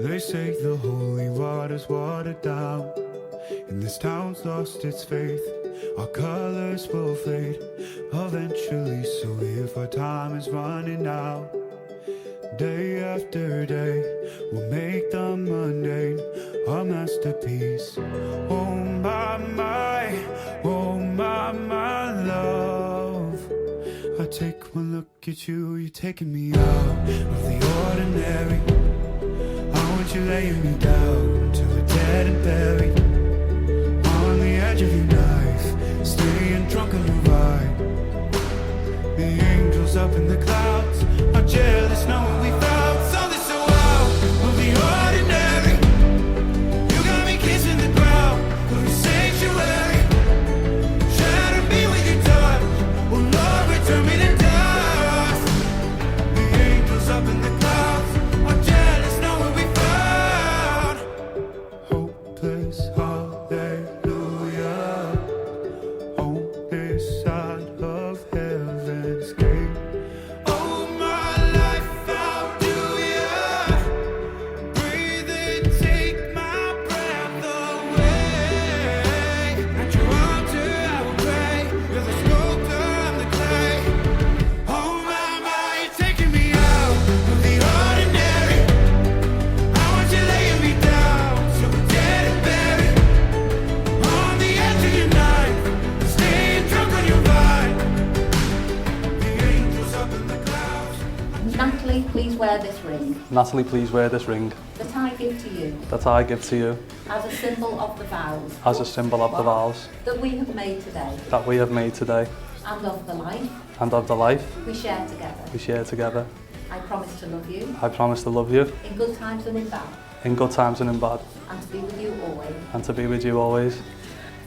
They say the holy water's watered down, and this town's lost its faith. Our colors will fade eventually, so if our time is running out, day after day, we'll make the mundane a masterpiece. Oh my, oh my love. I take one look at you, you're taking me out of the ordinary. I want you laying me down till we're dead and buried, on the edge of your knife, staying drunk on your ride. The angels up in the clouds are jealous knowing we found something so out of the ordinary. You got me kissing the ground of your sanctuary. Shatter me with your touch, oh Lord, return me to dust. The angels up in the clouds are jealous knowing we found hopeless hallelujah on this side of heaven's gate. Oh my life, how do ya breathe and take my breath away? At your altar I will pray, you're the sculptor, I'm the clay. Oh my, you're taking me out of the ordinary. I want you laying me down so we're dead and buried, on the edge of your knife, staying drunk on your vine. The angels up in the clouds. Natalie, please wear this ring Natalie, please wear this ring that I give to you that I give to you as a symbol of the vows as a symbol of the vows that we have made today that we have made today and of the life and of the life we share together. we share together. I promise to love you I promise to love you in good times and in bad, in good times and in bad, and to be with you always. and to be with you always.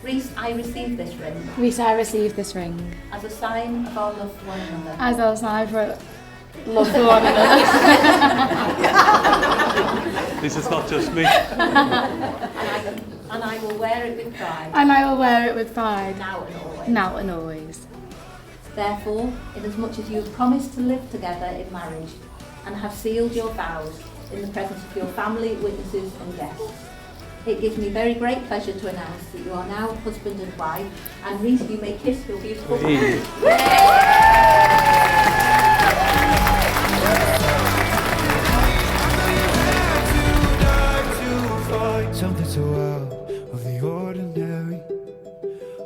Rhys, I receive this ring Rhys, I received this ring as a sign of our love for one another. as a sign for love for one another. This is not just me. And I will wear it with pride, And I will wear it with pride, now and always. now and always. Therefore, inasmuch as you have promised to live together in marriage and have sealed your vows in the presence of your family, witnesses and guests, it gives me very great pleasure to announce that you are now husband and wife, and Rhys, you may kiss your beautiful Hey. Something so out of the ordinary.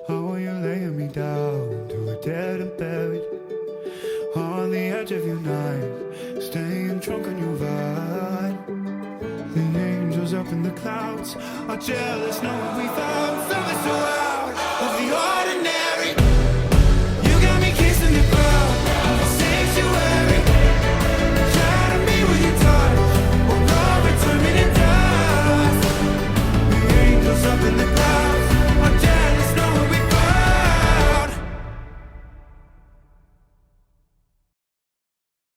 How are you laying me down till we're dead and buried, on the edge of your knife, staying drunk on your vine. The angels up in the clouds are jealous knowing we found something so out